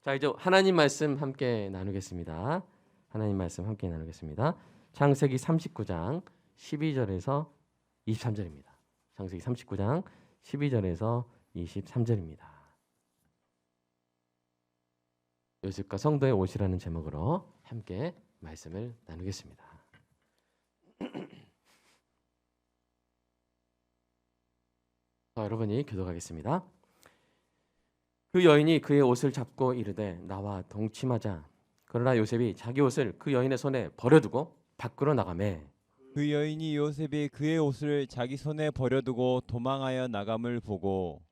자, 이제 하나님 말씀 함께 나누겠습니다. 하나님 말씀 함께 나누겠습니다. 창세기 39장 12절에서 23절입니다. 창세기 39장 12절에서 23절입니다. 요셉과 성도의 옷이라는 제목으로 함께 말씀을 나누겠습니다. 자, 여러분이 교독하겠습니다. 그 여인이 그의 옷을 잡고 이르되 나와 동침하자. 그러나 요셉이 자기 옷을 그 여인의 손에 버려두고 밖으로 나가매. 그 여인이 요셉이 그의 옷을 자기 손에 버려두고 도망하여 나감을 보고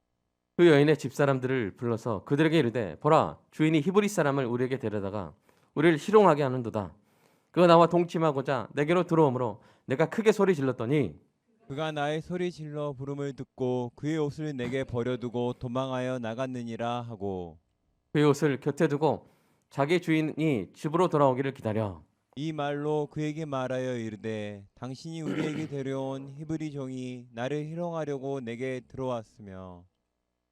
그 여인의 집사람들을 불러서 그들에게 이르되 보라, 주인이 히브리 사람을 우리에게 데려다가 우리를 희롱하게 하는도다. 그가 나와 동침하고자 내게로 들어오므로 내가 크게 소리 질렀더니 그가 나의 소리 질러 부름을 듣고 그의 옷을 내게 버려두고 도망하여 나갔느니라 하고 그의 옷을 곁에 두고 자기 주인이 집으로 돌아오기를 기다려 이 말로 그에게 말하여 이르되 당신이 우리에게 데려온 히브리 종이 나를 희롱하려고 내게 들어왔으며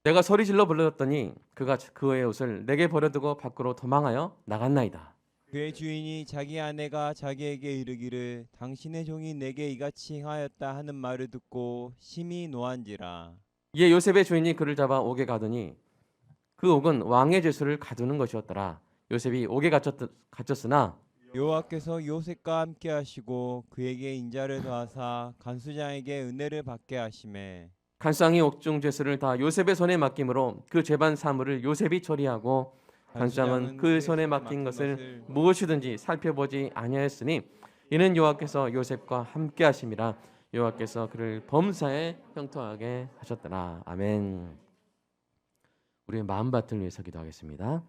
내가 소리 질러 불렀더니 그가 그의 옷을 내게 버려두고 밖으로 도망하여 나갔나이다. 그의 주인이 자기 아내가 자기에게 이르기를 당신의 종이 내게 이같이 행하였다 하는 말을 듣고 심히 노한지라. 이에 요셉의 주인이 그를 잡아 옥에 가더니 그 옥은 왕의 죄수를 가두는 것이었더라. 요셉이 옥에 갇혔으나 여호와께서 요셉과 함께 하시고 그에게 인자를 더하사 간수장에게 은혜를 받게 하시매 간수장이 옥중 죄수를 다 요셉의 손에 맡김으로 그 죄반 사물을 요셉이 처리하고 간수장은 그 손에 맡긴 것을 무엇이든지 살펴보지 아니하였으니 이는 여호와께서 요셉과 함께 하심이라. 여호와께서 그를 범사에 형통하게 하셨더라. 아멘. 우리의 마음밭을 위해서 기도하겠습니다.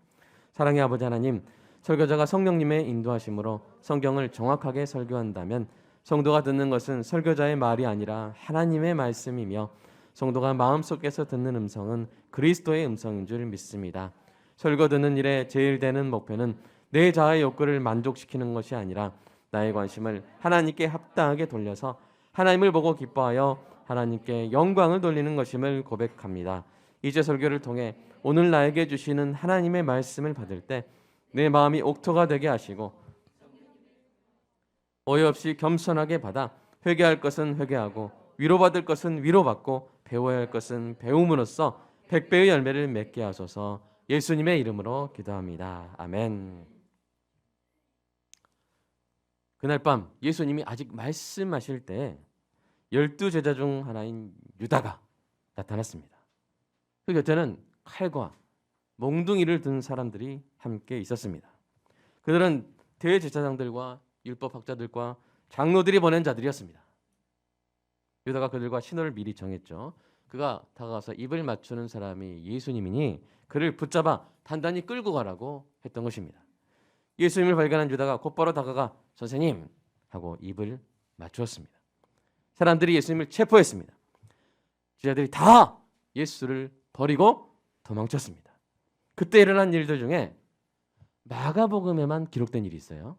사랑의 아버지 하나님, 설교자가 성령님의 인도하심으로 성경을 정확하게 설교한다면 성도가 듣는 것은 설교자의 말이 아니라 하나님의 말씀이며 성도가 마음속에서 듣는 음성은 그리스도의 음성인 줄 믿습니다. 설교 듣는 일에 제일 되는 목표는 내 자아의 욕구를 만족시키는 것이 아니라 나의 관심을 하나님께 합당하게 돌려서 하나님을 보고 기뻐하여 하나님께 영광을 돌리는 것임을 고백합니다. 이제 설교를 통해 오늘 나에게 주시는 하나님의 말씀을 받을 때 내 마음이 옥토가 되게 하시고 오해 없이 겸손하게 받아 회개할 것은 회개하고 위로받을 것은 위로받고 배워야 할 것은 배움으로써 백배의 열매를 맺게 하소서. 예수님의 이름으로 기도합니다. 아멘. 그날 밤 예수님이 아직 말씀하실 때 12제자 중 하나인 유다가 나타났습니다. 그 곁에는 칼과 몽둥이를 든 사람들이 함께 있었습니다. 그들은 대제사장들과 율법학자들과 장로들이 보낸 자들이었습니다. 유다가 그들과 신호를 미리 정했죠. 그가 다가가서 입을 맞추는 사람이 예수님이니 그를 붙잡아 단단히 끌고 가라고 했던 것입니다. 예수님을 발견한 유다가 곧바로 다가가 선생님 하고 입을 맞추었습니다. 사람들이 예수님을 체포했습니다. 제자들이 다 예수를 버리고 도망쳤습니다. 그때 일어난 일들 중에 마가복음에만 기록된 일이 있어요.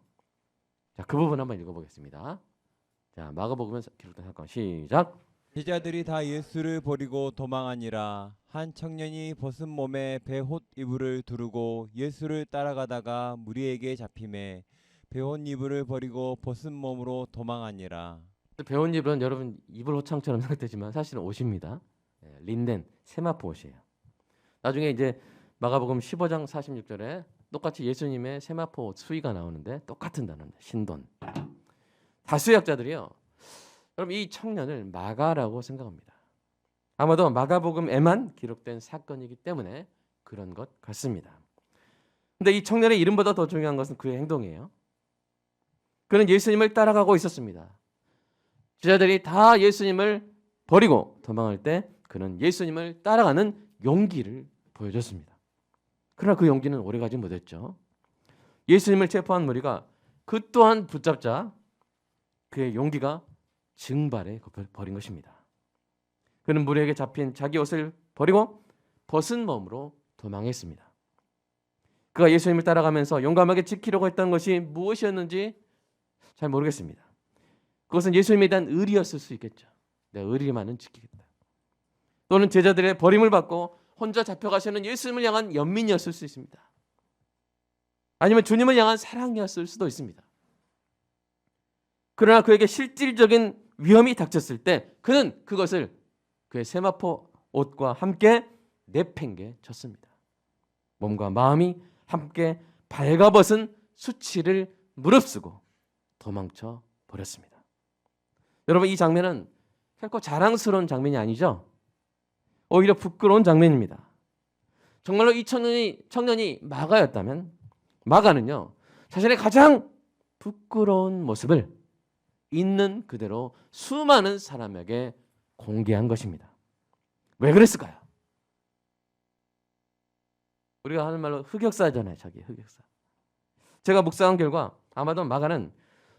자, 그 부분 한번 읽어보겠습니다. 자, 마가복음에 기록된 사건 시작. 제자들이 다 예수를 버리고 도망하니라. 한 청년이 벗은 몸에 베옷 이불을 두르고 예수를 따라가다가 무리에게 잡히매 베옷 이불을 버리고 벗은 몸으로 도망하니라. 배운 이불은 여러분 이불 호창처럼 생각되지만 사실은 옷입니다. 린넨 세마포 옷이에요. 나중에 이제 마가복음 15장 46절에 똑같이 예수님의 세마포 옷 수의가 나오는데 똑같은 단어입니다. 신돈. 다수의 학자들이요, 여러분 이 청년을 마가라고 생각합니다. 아마도 마가복음에만 기록된 사건이기 때문에 그런 것 같습니다. 근데 이 청년의 이름보다 더 중요한 것은 그의 행동이에요. 그는 예수님을 따라가고 있었습니다. 제자들이 다 예수님을 버리고 도망할 때 그는 예수님을 따라가는 용기를 보여줬습니다. 그러나 그 용기는 오래가지 못했죠. 예수님을 체포한 무리가 그 또한 붙잡자 그의 용기가 증발해 버린 것입니다. 그는 무리에게 잡힌 자기 옷을 버리고 벗은 몸으로 도망했습니다. 그가 예수님을 따라가면서 용감하게 지키려고 했던 것이 무엇이었는지 잘 모르겠습니다. 그것은 예수님에 대한 의리였을 수 있겠죠. 내가 의리만은 지키겠다. 또는 제자들의 버림을 받고 혼자 잡혀가시는 예수님을 향한 연민이었을 수 있습니다. 아니면 주님을 향한 사랑이었을 수도 있습니다. 그러나 그에게 실질적인 위험이 닥쳤을 때 그는 그것을 그의 세마포 옷과 함께 내팽개쳤습니다. 몸과 마음이 함께 발가벗은 수치를 무릅쓰고 도망쳐 버렸습니다. 여러분, 이 장면은 결코 자랑스러운 장면이 아니죠. 오히려 부끄러운 장면입니다. 정말로 이 청년이 마가였다면 마가는요, 자신의 가장 부끄러운 모습을 있는 그대로 수많은 사람에게 공개한 것입니다. 왜 그랬을까요? 우리가 하는 말로 흑역사잖아요. 자기 흑역사. 제가 묵상한 결과 아마도 마가는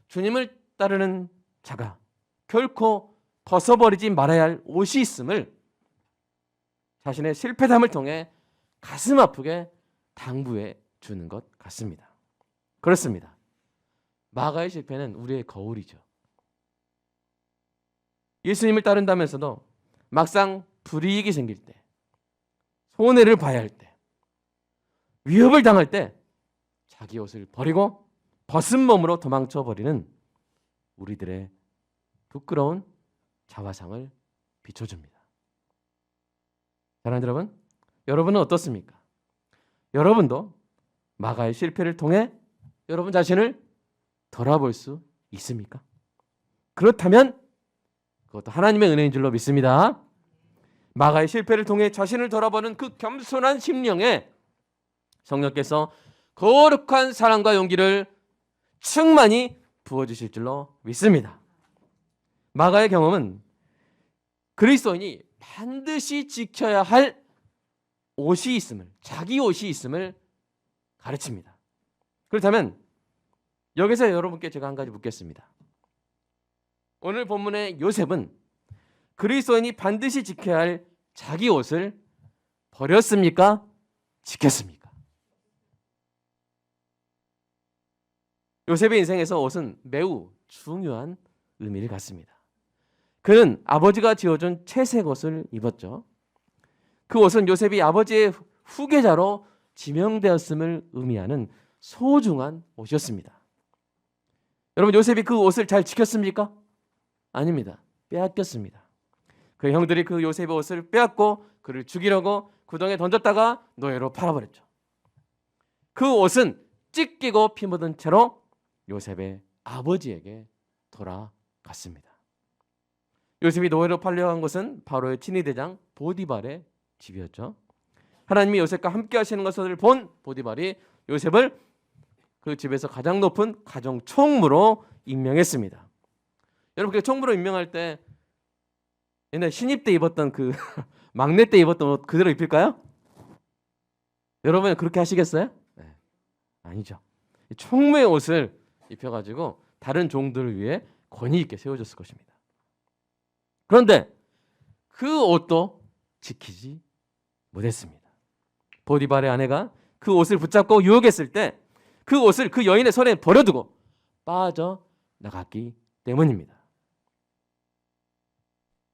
주님을 따르는 자가 결코 벗어버리지 말아야 할 옷이 있음을 자신의 실패담을 통해 가슴 아프게 당부해 주는 것 같습니다. 그렇습니다. 마가의 실패는 우리의 거울이죠. 예수님을 따른다면서도 막상 불이익이 생길 때, 손해를 봐야 할 때, 위협을 당할 때 자기 옷을 버리고 벗은 몸으로 도망쳐 버리는 우리들의 부끄러운 자화상을 비춰줍니다. 사랑하는 여러분, 여러분은 어떻습니까? 여러분도 마가의 실패를 통해 여러분 자신을 돌아볼 수 있습니까? 그렇다면 그것도 하나님의 은혜인 줄로 믿습니다. 마가의 실패를 통해 자신을 돌아보는 그 겸손한 심령에 성령께서 거룩한 사랑과 용기를 충만히 부어주실 줄로 믿습니다. 마가의 경험은 그리스도인이 반드시 지켜야 할 옷이 있음을, 자기 옷이 있음을 가르칩니다. 그렇다면 여기서 여러분께 제가 한 가지 묻겠습니다. 오늘 본문의 요셉은 그리스도인이 반드시 지켜야 할 자기 옷을 버렸습니까? 지켰습니까? 요셉의 인생에서 옷은 매우 중요한 의미를 갖습니다. 그는 아버지가 지어준 채색 옷을 입었죠. 그 옷은 요셉이 아버지의 후계자로 지명되었음을 의미하는 소중한 옷이었습니다. 여러분, 요셉이 그 옷을 잘 지켰습니까? 아닙니다. 빼앗겼습니다. 그 형들이 그 요셉의 옷을 빼앗고 그를 죽이려고 구덩이에 던졌다가 노예로 팔아버렸죠. 그 옷은 찢기고 피 묻은 채로 요셉의 아버지에게 돌아갔습니다. 요셉이 노예로 팔려간 곳은 바로의 친위대장 보디발의 집이었죠. 하나님이 요셉과 함께 하시는 것을 본 보디발이 요셉을 그 집에서 가장 높은 가정 총무로 임명했습니다. 여러분, 그 총무로 임명할 때 옛날 신입 때 입었던 그 막내 때 입었던 옷 그대로 입힐까요? 여러분 그렇게 하시겠어요? 네. 아니죠. 총무의 옷을 입혀가지고 다른 종들을 위해 권위 있게 세워줬을 것입니다. 그런데 그 옷도 지키지 못했습니다. 보디발의 아내가 그 옷을 붙잡고 유혹했을 때 그 옷을 그 여인의 손에 버려두고 빠져나갔기 때문입니다.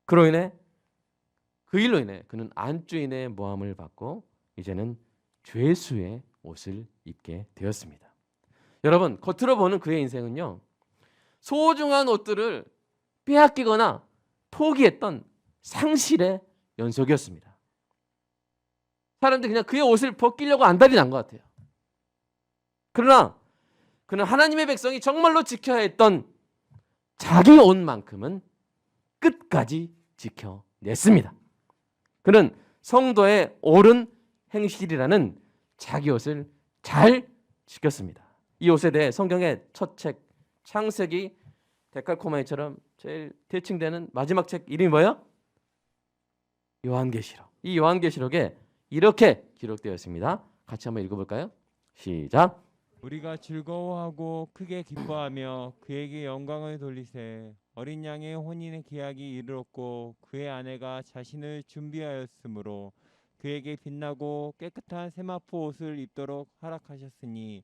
그 일로 인해 그는 안주인의 모함을 받고 이제는 죄수의 옷을 입게 되었습니다. 여러분, 겉으로 보는 그의 인생은요, 소중한 옷들을 빼앗기거나 포기했던 상실의 연속이었습니다. 사람들이 그냥 그의 옷을 벗기려고 안달이 난 것 같아요. 그러나 그는 하나님의 백성이 정말로 지켜야 했던 자기 옷만큼은 끝까지 지켜냈습니다. 그는 성도의 옳은 행실이라는 자기 옷을 잘 지켰습니다. 이 옷에 대해 성경의 첫 책 창세기 데칼코마니처럼 제일 대칭되는 마지막 책 이름이 뭐예요? 요한계시록. 이 요한계시록에 이렇게 기록되어 있습니다. 같이 한번 읽어볼까요? 시작. 우리가 즐거워하고 크게 기뻐하며 그에게 영광을 돌리세. 어린 양의 혼인의 계약이 이르렀고 그의 아내가 자신을 준비하였으므로 그에게 빛나고 깨끗한 세마포 옷을 입도록 허락하셨으니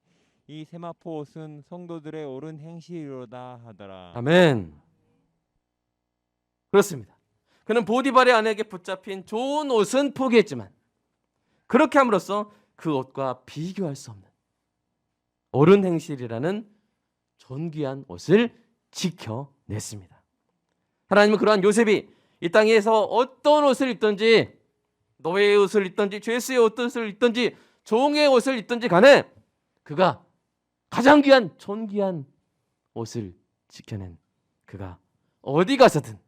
이 세마포 옷은 성도들의 옳은 행실이로다 하더라. 아멘. 그렇습니다. 그는 보디발의 아내에게 붙잡힌 좋은 옷은 포기했지만 그렇게 함으로써 그 옷과 비교할 수 없는 옳은 행실이라는 존귀한 옷을 지켜냈습니다. 하나님은 그러한 요셉이 이 땅에서 어떤 옷을 입든지, 노예의 옷을 입든지, 죄수의 옷을 입든지, 종의 옷을 입든지 간에 그가 가장 귀한 존귀한 옷을 지켜낸 그가 어디 가서든,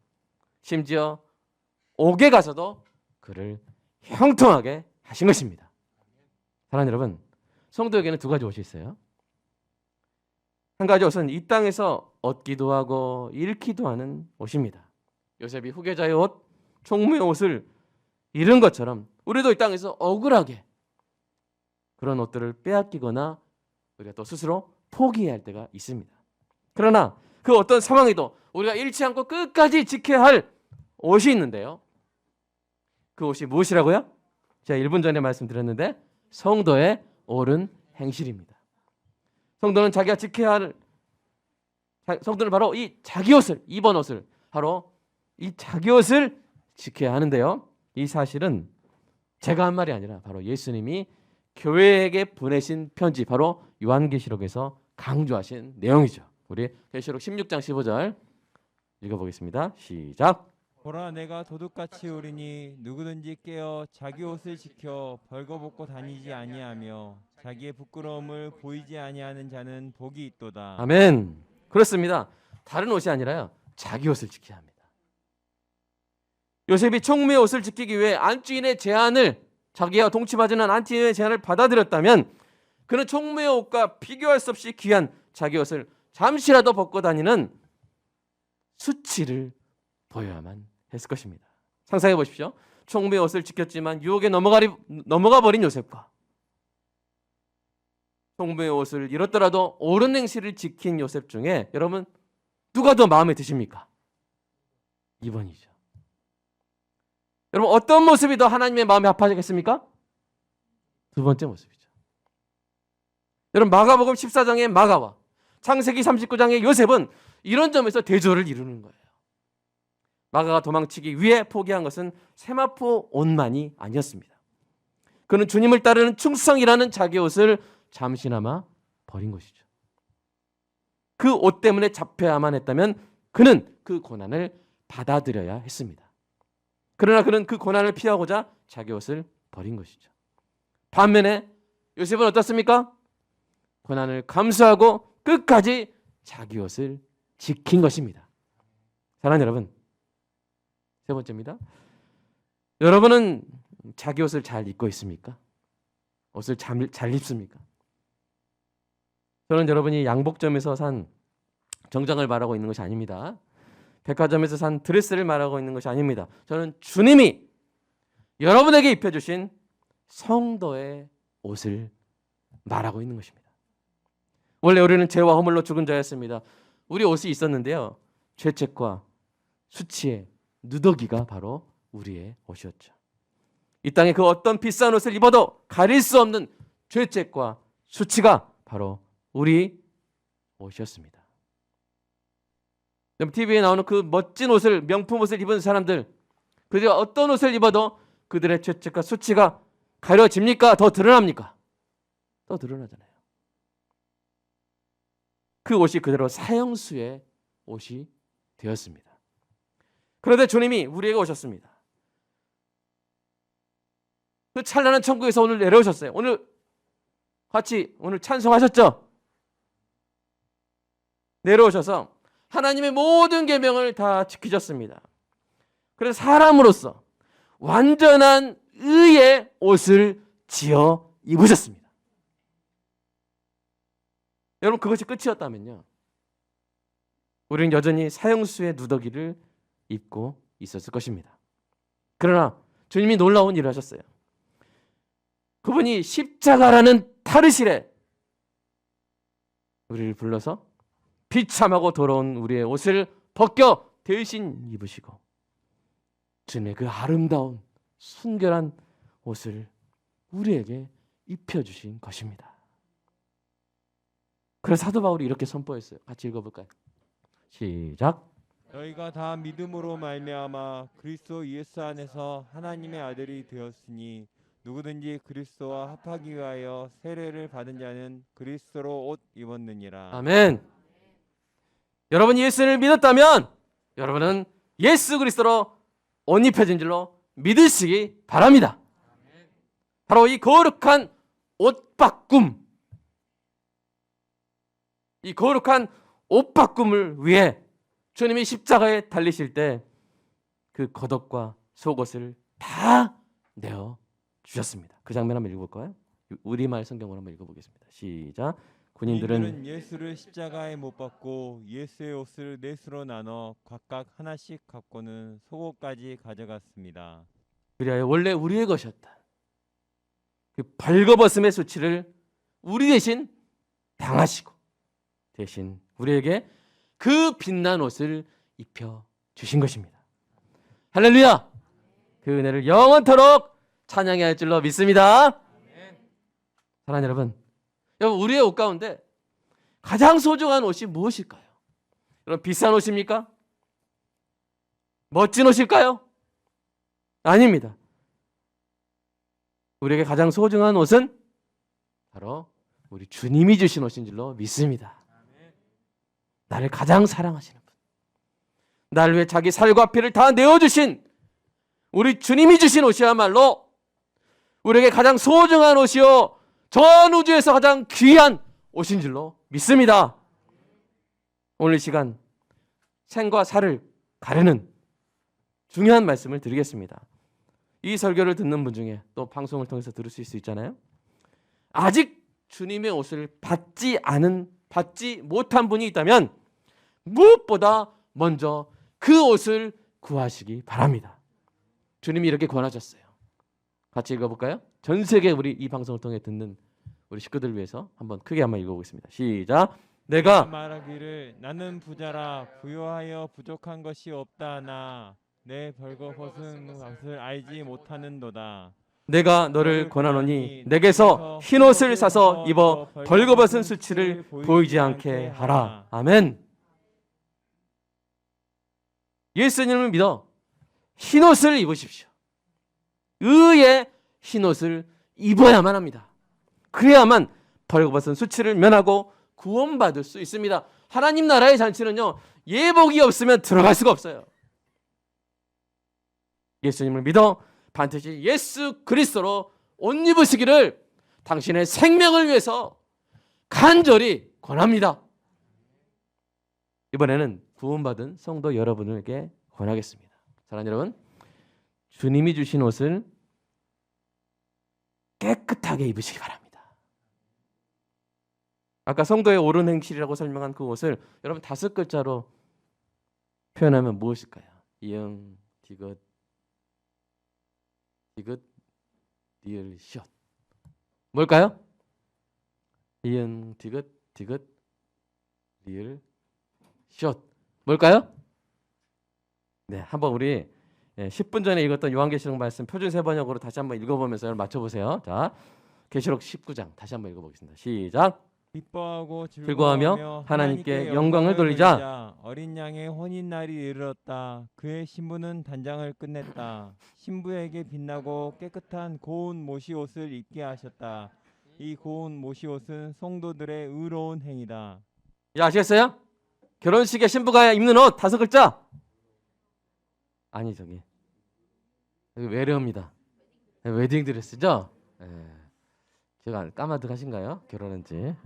심지어 옥에 가서도 그를 형통하게 하신 것입니다. 사랑하는 여러분, 성도에게는 두 가지 옷이 있어요. 한 가지 옷은 이 땅에서 얻기도 하고 잃기도 하는 옷입니다. 요셉이 후계자의 옷, 총무의 옷을 잃은 것처럼 우리도 이 땅에서 억울하게 그런 옷들을 빼앗기거나 우리가 또 스스로 포기해야 할 때가 있습니다. 그러나 그 어떤 상황에도 우리가 잃지 않고 끝까지 지켜야 할 옷이 있는데요. 그 옷이 무엇이라고요? 제가 1분 전에 말씀드렸는데 성도의 옳은 행실입니다. 성도는 자기가 지켜야 할, 성도는 바로 이 자기 옷을, 입은 옷을, 바로 이 자기 옷을 지켜야 하는데요. 이 사실은 제가 한 말이 아니라 바로 예수님이 교회에게 보내신 편지, 바로 요한계시록에서 강조하신 내용이죠. 우리 계시록 16장 15절 읽어보겠습니다. 시작. 보라, 내가 도둑같이 오리니 누구든지 깨어 자기 옷을 지켜 벌거벗고 다니지 아니하며 자기의 부끄러움을 보이지 아니하는 자는 복이 있도다. 아멘. 그렇습니다. 다른 옷이 아니라요, 자기 옷을 지켜야 합니다. 요셉이 총무의 옷을 지키기 위해 안주인의 제안을, 자기와 동침하지는 안주인의 제안을 받아들였다면 그는 총무의 옷과 비교할 수 없이 귀한 자기 옷을 잠시라도 벗고 다니는 수치를 보여야만 했을 것입니다. 상상해 보십시오. 총무의 옷을 지켰지만 유혹에 넘어가 버린 요셉과 총무의 옷을 잃었더라도 옳은 행실을 지킨 요셉 중에 여러분 누가 더 마음에 드십니까? 2번이죠. 여러분 어떤 모습이 더 하나님의 마음에 합하겠습니까? 두 번째 모습이죠. 여러분 마가복음 14장의 마가와 창세기 39장의 요셉은 이런 점에서 대조를 이루는 거예요. 마가가 도망치기 위해 포기한 것은 세마포 옷만이 아니었습니다. 그는 주님을 따르는 충성이라는 자기 옷을 잠시나마 버린 것이죠. 그 옷 때문에 잡혀야만 했다면 그는 그 고난을 받아들여야 했습니다. 그러나 그는 그 고난을 피하고자 자기 옷을 버린 것이죠. 반면에 요셉은 어떻습니까? 고난을 감수하고 끝까지 자기 옷을 지킨 것입니다. 사랑하는 여러분, 세 번째입니다. 여러분은 자기 옷을 잘 입고 있습니까? 옷을 잘 입습니까? 저는 여러분이 양복점에서 산 정장을 말하고 있는 것이 아닙니다. 백화점에서 산 드레스를 말하고 있는 것이 아닙니다. 저는 주님이 여러분에게 입혀주신 성도의 옷을 말하고 있는 것입니다. 원래 우리는 죄와 허물로 죽은 자였습니다. 우리 옷이 있었는데요, 죄책과 수치의 누더기가 바로 우리의 옷이었죠. 이 땅에 그 어떤 비싼 옷을 입어도 가릴 수 없는 죄책과 수치가 바로 우리 옷이었습니다. TV에 나오는 그 멋진 옷을, 명품 옷을 입은 사람들, 그들이 어떤 옷을 입어도 그들의 죄책과 수치가 가려집니까? 더 드러납니까? 더 드러나잖아요. 그 옷이 그대로 사형수의 옷이 되었습니다. 그런데 주님이 우리에게 오셨습니다. 그 찬란한 천국에서 오늘 내려오셨어요. 오늘 같이 오늘 찬송하셨죠? 내려오셔서 하나님의 모든 계명을 다 지키셨습니다. 그래서 사람으로서 완전한 의의 옷을 지어 입으셨습니다. 여러분 그것이 끝이었다면요, 우리는 여전히 사형수의 누더기를 입고 있었을 것입니다. 그러나 주님이 놀라운 일을 하셨어요. 그분이 십자가라는 탈의실에 우리를 불러서 비참하고 더러운 우리의 옷을 벗겨 대신 입으시고 주님의 그 아름다운 순결한 옷을 우리에게 입혀주신 것입니다. 그래서 사도 바울이 이렇게 선포했어요. 같이 읽어볼까요? 시작. 너희가 다 믿음으로 말미암아 그리스도 예수 안에서 하나님의 아들이 되었으니 누구든지 그리스도와 합하기 위하여 세례를 받은 자는 그리스도로 옷 입었느니라. 아멘. 여러분이 예수를 믿었다면 여러분은 예수 그리스도로 옷 입혀진 줄로 믿으시기 바랍니다. 바로 이 거룩한 옷 바꿈, 이 거룩한 옷 바꿈을 위해 주님이 십자가에 달리실 때 그 겉옷과 속옷을 다 내어 주셨습니다. 그 장면 한번 읽어볼까요? 우리말 성경으로 한번 읽어보겠습니다. 시작. 군인들은 예수를 십자가에 못 박고 예수의 옷을 넷으로 나눠 각각 하나씩 갖고는 속옷까지 가져갔습니다. 그리하여 원래 우리의 것이었다. 그 벌거벗음의 수치를 우리 대신 당하시고 대신 우리에게 그 빛난 옷을 입혀 주신 것입니다. 할렐루야! 그 은혜를 영원토록 찬양해야 할 줄로 믿습니다. 사랑하는 여러분, 우리의 옷 가운데 가장 소중한 옷이 무엇일까요? 여러분, 비싼 옷입니까? 멋진 옷일까요? 아닙니다. 우리에게 가장 소중한 옷은 바로 우리 주님이 주신 옷인 줄로 믿습니다. 나를 가장 사랑하시는 분, 나를 위해 자기 살과 피를 다 내어주신 우리 주님이 주신 옷이야말로 우리에게 가장 소중한 옷이요 전 우주에서 가장 귀한 옷인 줄로 믿습니다. 오늘 이 시간 생과 사를 가르는 중요한 말씀을 드리겠습니다. 이 설교를 듣는 분 중에 또 방송을 통해서 들을 수 있잖아요. 아직 주님의 옷을 받지 못한 분이 있다면 무엇보다 먼저 그 옷을 구하시기 바랍니다. 주님이 이렇게 권하셨어요. 같이 읽어볼까요? 전 세계 우리 이 방송을 통해 듣는 우리 식구들을 위해서 한번 크게 한번 읽어보겠습니다. 시작. 내가 말하기를 나는 부자라 부유하여 부족한 것이 없다 하나 내 벌거벗은 것을 알지 못하는도다. 내가 너를 권하노니 내게서 흰옷을 사서 입어 벌거벗은 수치를 보이지 않게 하라. 아멘. 예수님을 믿어 흰옷을 입으십시오. 의의 흰옷을 입어야만 합니다. 그래야만 벌거벗은 수치를 면하고 구원받을 수 있습니다. 하나님 나라의 잔치는요, 예복이 없으면 들어갈 수가 없어요. 예수님을 믿어 반드시 예수 그리스도로 옷 입으시기를 당신의 생명을 위해서 간절히 권합니다. 이번에는 구원받은 성도 여러분에게 권하겠습니다. 사랑하는 여러분, 주님이 주신 옷을 깨끗하게 입으시기 바랍니다. 아까 성도의 옳은 행실이라고 설명한 그 옷을 여러분 5글자로 표현하면 무엇일까요? 이응, 디귿, 리을, 시옷. 뭘까요? 이응, 디귿, 리을, 시옷. 뭘까요? 네, 한번 우리 10분 전에 읽었던 요한계시록 말씀 표준 세번역으로 다시 한번 읽어보면서 맞춰보세요. 자, 계시록 19장 다시 한번 읽어보겠습니다. 시작. 기뻐하고 즐거워하며 하나님께 영광을 돌리자. 어린 양의 혼인날이 이르렀다. 그의 신부는 단장을 끝냈다. 신부에게 빛나고 깨끗한 고운 모시옷을 입게 하셨다. 이 고운 모시옷은 성도들의 의로운 행위다. 아시겠어요? 결혼식에 신부가 입는 옷 5글자. 아니 저기 외래어입니다. 웨딩 드레스죠? 제가 까마득하신가요? 결혼한지.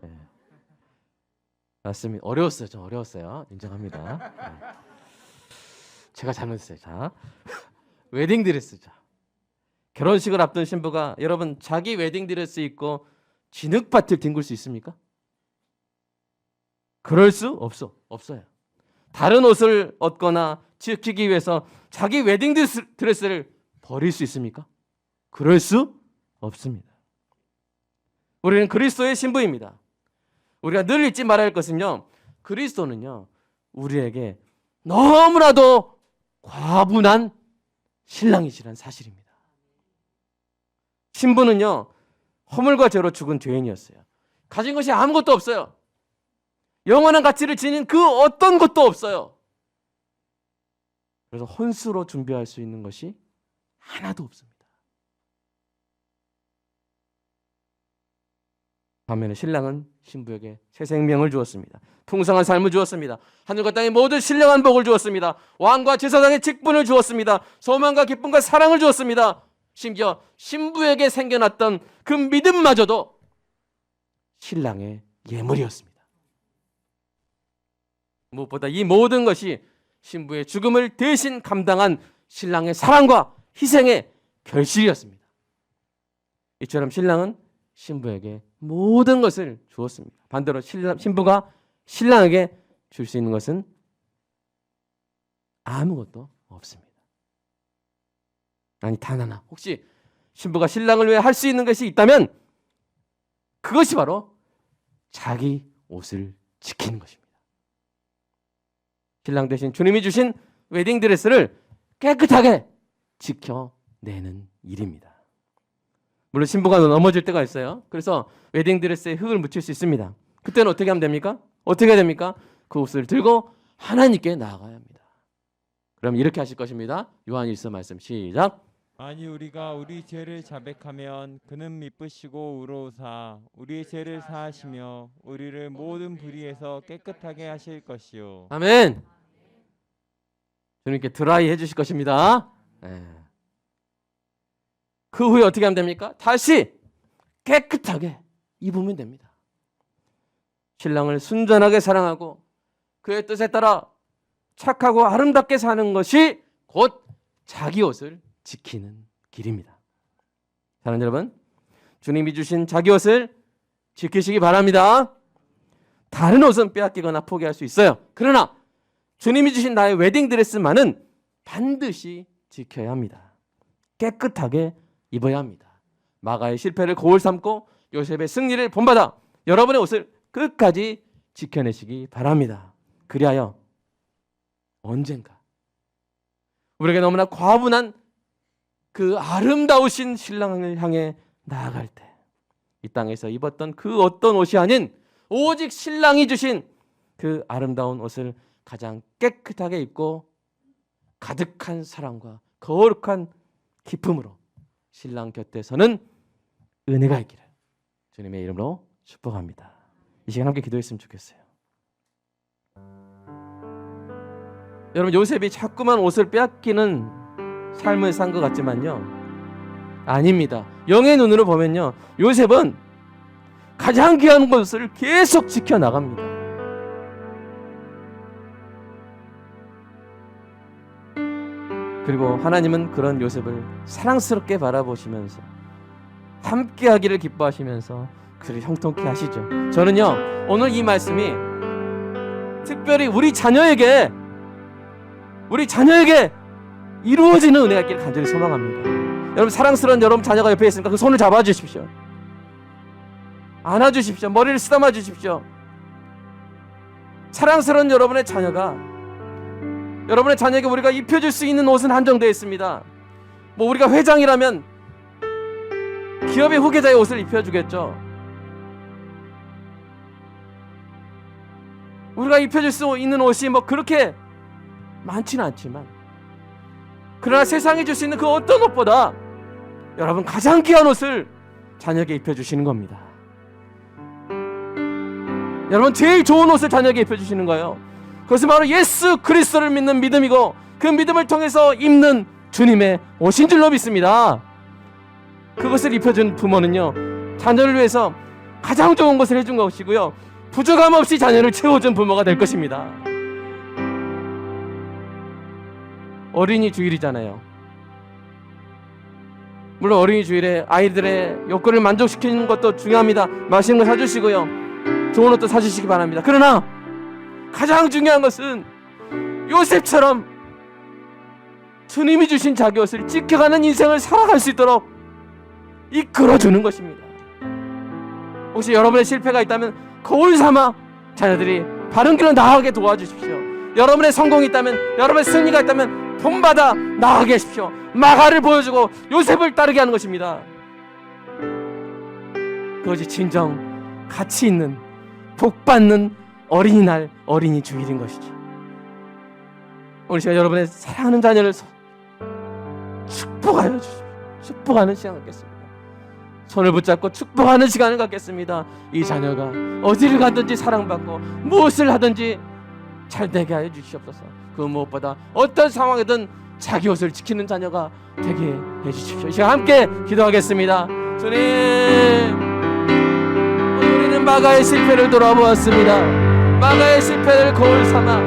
맞습니다. 어려웠어요. 좀 어려웠어요. 인정합니다. 제가 잘못했어요. 자, 웨딩 드레스죠. 결혼식을 앞둔 신부가 여러분 자기 웨딩 드레스 입고 진흙밭을 뒹굴 수 있습니까? 그럴 수 없어요. 다른 옷을 얻거나 지키기 위해서 자기 웨딩 드레스를 버릴 수 있습니까? 그럴 수 없습니다. 우리는 그리스도의 신부입니다. 우리가 늘 잊지 말아야 할 것은요, 그리스도는요 우리에게 너무나도 과분한 신랑이시란 사실입니다. 신부는요 허물과 죄로 죽은 죄인이었어요. 가진 것이 아무것도 없어요. 영원한 가치를 지닌 그 어떤 것도 없어요. 그래서 혼수로 준비할 수 있는 것이 하나도 없습니다. 반면에 신랑은 신부에게 새 생명을 주었습니다. 풍성한 삶을 주었습니다. 하늘과 땅의 모든 신령한 복을 주었습니다. 왕과 제사장의 직분을 주었습니다. 소망과 기쁨과 사랑을 주었습니다. 심지어 신부에게 생겨났던 그 믿음마저도 신랑의 예물이었습니다. 무엇보다 이 모든 것이 신부의 죽음을 대신 감당한 신랑의 사랑과 희생의 결실이었습니다. 이처럼 신랑은 신부에게 모든 것을 주었습니다. 반대로 신부가 신랑에게 줄 수 있는 것은 아무것도 없습니다. 아니, 단 하나. 혹시 신부가 신랑을 위해 할 수 있는 것이 있다면 그것이 바로 자기 옷을 지키는 것입니다. 신랑 대신 주님이 주신 웨딩드레스를 깨끗하게 지켜내는 일입니다. 물론 신부가 넘어질 때가 있어요. 그래서 웨딩드레스에 흙을 묻힐 수 있습니다. 그때는 어떻게 하면 됩니까? 어떻게 해야 됩니까? 그 옷을 들고 하나님께 나아가야 합니다. 그럼 이렇게 하실 것입니다. 요한일서 말씀 시작. 아니 우리가 우리 죄를 자백하면 그는 미쁘시고 의로우사 우리의 죄를 사하시며 우리를 모든 불의에서 깨끗하게 하실 것이요. 아멘. 주님께 드라이 해주실 것입니다. 그 후에 어떻게 하면 됩니까? 다시 깨끗하게 입으면 됩니다. 신랑을 순전하게 사랑하고 그의 뜻에 따라 착하고 아름답게 사는 것이 곧 자기 옷을 지키는 길입니다. 사랑하는 여러분, 주님이 주신 자기 옷을 지키시기 바랍니다. 다른 옷은 빼앗기거나 포기할 수 있어요. 그러나 주님이 주신 나의 웨딩드레스만은 반드시 지켜야 합니다. 깨끗하게 입어야 합니다. 마가의 실패를 거울 삼고 요셉의 승리를 본받아 여러분의 옷을 끝까지 지켜내시기 바랍니다. 그리하여 언젠가 우리에게 너무나 과분한 그 아름다우신 신랑을 향해 나아갈 때 이 땅에서 입었던 그 어떤 옷이 아닌 오직 신랑이 주신 그 아름다운 옷을 가장 깨끗하게 입고 가득한 사랑과 거룩한 기쁨으로 신랑 곁에 서는 은혜가 있기를 주님의 이름으로 축복합니다. 이 시간 함께 기도했으면 좋겠어요. 여러분, 요셉이 자꾸만 옷을 빼앗기는 삶을 산 것 같지만요, 아닙니다. 영의 눈으로 보면요, 요셉은 가장 귀한 것을 계속 지켜나갑니다. 그리고 하나님은 그런 요셉을 사랑스럽게 바라보시면서 함께하기를 기뻐하시면서 그를 형통케 하시죠. 저는요, 오늘 이 말씀이 특별히 우리 자녀에게 이루어지는 은혜가 있기를 간절히 소망합니다. 여러분, 사랑스러운 여러분 자녀가 옆에 있으니까 그 손을 잡아주십시오. 안아주십시오. 머리를 쓰다마 주십시오. 사랑스러운 여러분의 자녀에게 우리가 입혀줄 수 있는 옷은 한정되어 있습니다. 뭐 우리가 회장이라면 기업의 후계자의 옷을 입혀주겠죠. 우리가 입혀줄 수 있는 옷이 뭐 그렇게 많지는 않지만, 그러나 세상이 줄 수 있는 그 어떤 옷보다 여러분 가장 귀한 옷을 자녀에게 입혀주시는 겁니다. 여러분, 제일 좋은 옷을 자녀에게 입혀주시는 거예요. 그것은 바로 예수 그리스도를 믿는 믿음이고 그 믿음을 통해서 입는 주님의 옷인 줄로 믿습니다. 그것을 입혀준 부모는요, 자녀를 위해서 가장 좋은 것을 해준 것이고요, 부족함 없이 자녀를 채워준 부모가 될 것입니다. 어린이 주일이잖아요. 물론 어린이 주일에 아이들의 욕구를 만족시키는 것도 중요합니다. 맛있는 거 사주시고요, 좋은 옷도 사주시기 바랍니다. 그러나 가장 중요한 것은 요셉처럼 주님이 주신 자기 옷을 지켜가는 인생을 살아갈 수 있도록 이끌어주는 것입니다. 혹시 여러분의 실패가 있다면 거울 삼아 자녀들이 바른 길로 나아가게 도와주십시오. 여러분의 성공이 있다면, 여러분의 승리가 있다면 본받아 나아가게 하십시오. 마가를 보여주고 요셉을 따르게 하는 것입니다. 그것이 진정 가치 있는 복받는 어린이날, 어린이 주일인 것이죠. 오늘 시간 여러분의 사랑하는 자녀를 축복하여 주십시오. 축복하는 시간 갖겠습니다. 손을 붙잡고 축복하는 시간을 갖겠습니다. 이 자녀가 어디를 가든지 사랑받고 무엇을 하든지 잘되게 하여 주시옵소서. 그 무엇보다 어떤 상황이든 자기 옷을 지키는 자녀가 되게 해주십시오. 이 시간 함께 기도하겠습니다. 주님, 우리는 마가의 실패를 돌아보았습니다. 마가의 실패를 거울 삼아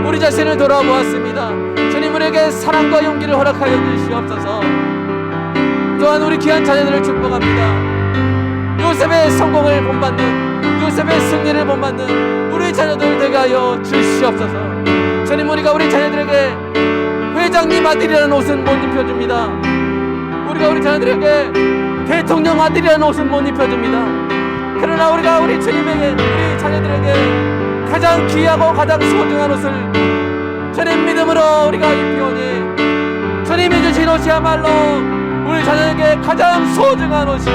우리 자신을 돌아보았습니다. 주님, 우리에게 사랑과 용기를 허락하여 주시옵소서. 또한 우리 귀한 자녀들을 축복합니다. 요셉의 성공을 본받는, 요셉의 승리를 본받는 우리 자녀들 되게 하여 주시옵소서. 주님, 우리가 우리 자녀들에게 회장님 아들이라는 옷은 못 입혀줍니다. 우리가 우리 자녀들에게 대통령 아들이라는 옷은 못 입혀줍니다. 그러나 우리가 우리 주님에게, 우리 자녀들에게 가장 귀하고 가장 소중한 옷을 주님 믿음으로 우리가 입히오니 주님이 주신 옷이야말로 우리 자녀에게 가장 소중한 옷이요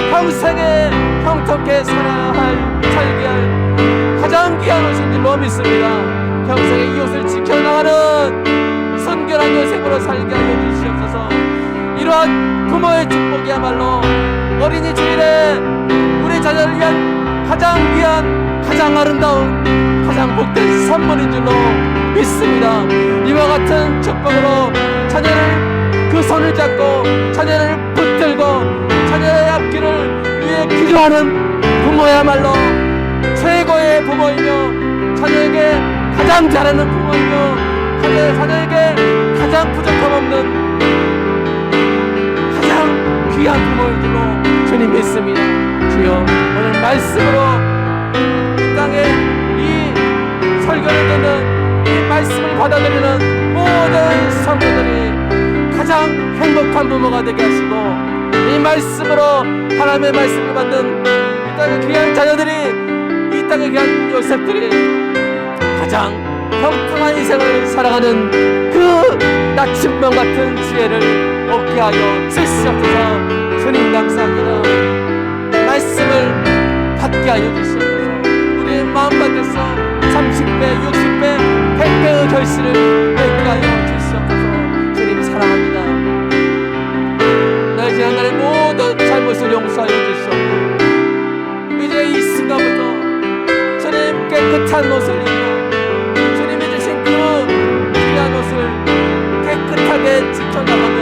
평생에 형통케 살게 할 가장 귀한 옷인 줄로 믿습니다. 평생에 이 옷을 지켜나가는 선결한 요셉으로 살게 하여 주시옵소서. 이러한 부모의 축복이야말로 어린이 주일에 우리 자녀를 위한 가장 귀한, 가장 아름다운, 가장 복된 선물인 줄로 믿습니다. 이와 같은 축복으로 자녀를 그 손을 잡고 자녀를 붙들고 자녀의 앞길을 위해 기도하는 부모야말로 최고의 부모이며 자녀에게 가장 잘하는 부모이며 자녀에게 가장 부족함 없는 가장 귀한 부모인 줄로 주님 믿습니다. 주여, 오늘 말씀으로 이 땅에 이 설교를 듣는 이 말씀을 받아들이는 모든 성도들이 가장 행복한 부모가 되게 하시고 이 말씀으로 하나님의 말씀을 받는 이 땅의 귀한 자녀들이, 이 땅의 귀한 요셉들이 가장 평평한 인생을 살아가는 그 나침반 같은 지혜를 얻게 하여 주시옵소서. 주님 감사합니다. 말씀을 받게 하여 주시옵소서. 우리의 마음밭에서 30배, 60배, 100배의 결실을 맺게 하여 주시옵소서. 주님 사랑합니다. 나의 지난날의 모든 잘못을 용서하여 주시옵소서. 이제 이 순간부터 주님 깨끗한 옷을 입고 주님이 주신 그 귀한 옷을 깨끗하게 지켜나가며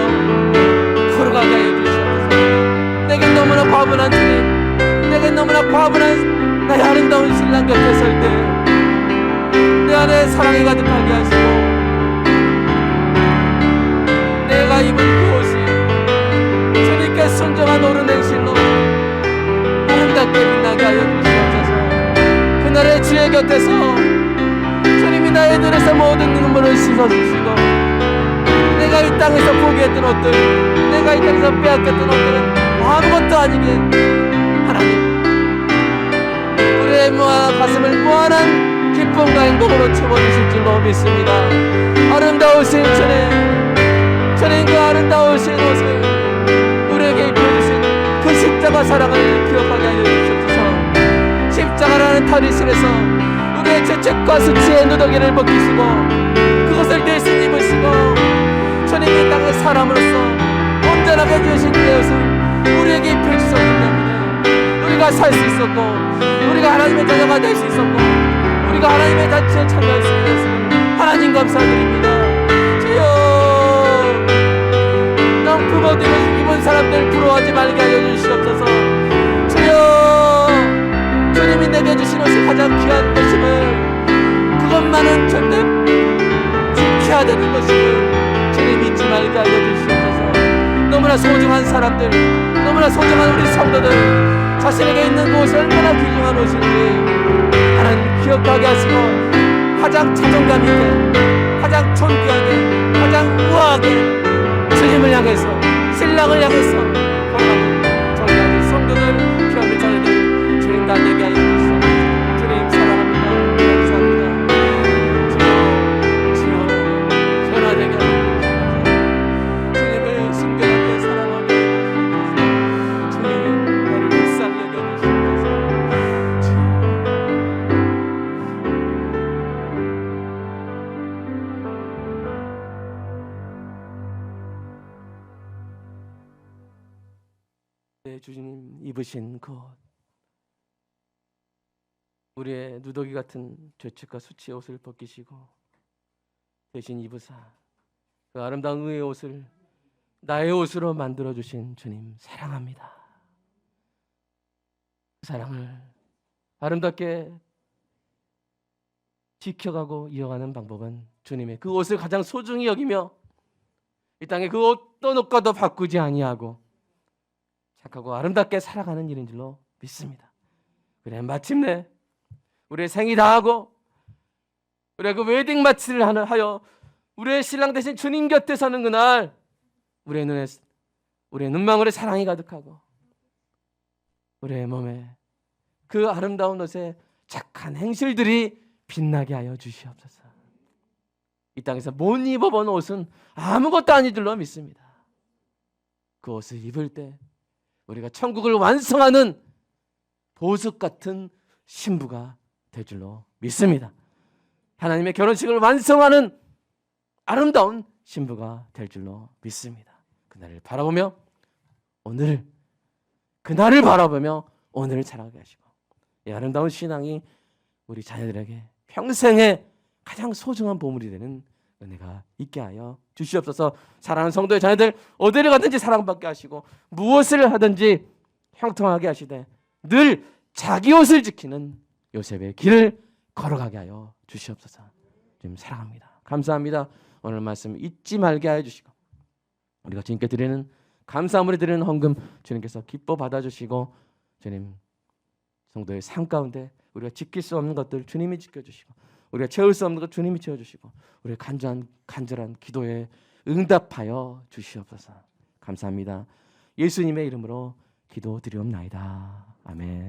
걸어가게 하여 주시옵소서. 내게 너무나 과분한 주님, 내게 너무나 과분한 나의 아름다운 신랑 곁에 설 때 내 안에 사랑이 가득하게 하시고 내가 입은 그 옷이 주님께 순종한 옳은 행실로 아름답게 빛나게 하여 주시옵소서. 그날의 주의 곁에서 주님이 나의 눈에서 모든 눈물을 씻어주시고 내가 이 땅에서 포기했던 옷들, 내가 이 땅에서 빼앗겼던 옷들은 아무것도 아니게 하나님 우리의 가슴을 무한한 기쁨과 행복으로 채워주실 줄로 믿습니다. 아름다우신 주님 그 아름다우신 옷을 우리에게 입혀주신 그 십자가 사랑을 기억하게 하여 주시옵소서. 십자가라는 탈의실에서 우리의 죄책과 수치의 누더기를 벗기시고 그것을 대신 입으시고 주님이 땅의 사람으로서 온전하게 주신 그 옷을 우리에게 입혀주셨기 때문에 우리가 살 수 있었고 우리가 하나님의 자녀가 될 수 있었고 우리가 하나님의 잔치에 참여할 수 있었습니다. 하나님 감사드립니다. 주여, 넌 부모들을 입은 사람들 부러워하지 말게 하여 주시옵소서. 주여, 주님이 내게 주신 옷이 가장 귀한 것임을 그것만은 절대 지켜야 되는 것임을 주님 잊지 말게 하여 주시옵소서. 너무나 소중한 사람들, 너무나 소중한 우리 성도들 자신에게 있는 그 옷이 얼마나 귀중한 옷인지 하나님 기억하게 하시고 가장 자존감 있게, 가장 존귀하게, 가장 우아하게 주님을 향해서, 신랑을 향해서 걸어가는 저희 아들 성도들, 귀한 자녀들 주님 다 되게 하여 주시옵소서. 주님 사랑합니다. 감사합니다. 주여 변화되게 하여 주시옵소서. 주님을 순결하게 사랑하며 주님 나를 불쌍히 여겨주시옵소서. 내 주님 입으신 그 옷, 우리의 누더기 같은 죄책과 수치의 옷을 벗기시고 대신 입으사 그 아름다운 의의 옷을 나의 옷으로 만들어 주신 주님 사랑합니다. 그 사랑을 아름답게 지켜가고 이어가는 방법은 주님의 그 옷을 가장 소중히 여기며 이 땅에 그 어떤 옷과도 바꾸지 아니하고 착하고 아름답게 살아가는 일인 줄로 믿습니다. 그래 마침내 우리의 생이 다하고 우리가 그 웨딩 마치를 하여 우리의 신랑 대신 주님 곁에 서는 그날 우리의 눈망울에 사랑이 가득하고 우리의 몸에 그 아름다운 옷에 착한 행실들이 빛나게 하여 주시옵소서. 이 땅에서 못 입어본 옷은 아무것도 아닌 줄로 믿습니다. 그 옷을 입을 때 우리가 천국을 완성하는 보석 같은 신부가 될 줄로 믿습니다. 하나님의 결혼식을 완성하는 아름다운 신부가 될 줄로 믿습니다. 그날을 바라보며 오늘을 살아가게 하시고 이 아름다운 신앙이 우리 자녀들에게 평생의 가장 소중한 보물이 되는 은혜가 있게 하여 주시옵소서. 사랑하는 성도의 자녀들 어디를 가든지 사랑받게 하시고 무엇을 하든지 형통하게 하시되 늘 자기 옷을 지키는 요셉의 길을 걸어가게 하여 주시옵소서. 주님 사랑합니다. 감사합니다. 오늘 말씀 잊지 말게 하여 주시고 우리가 주님께 드리는 감사함으로 드리는 헌금 주님께서 기뻐 받아주시고 주님 성도의 삶 가운데 우리가 지킬 수 없는 것들 주님이 지켜주시고 우리가 채울 수 없는 것 주님이 채워주시고 우리의 간절한 기도에 응답하여 주시옵소서. 감사합니다. 예수님의 이름으로 기도드리옵나이다. 아멘.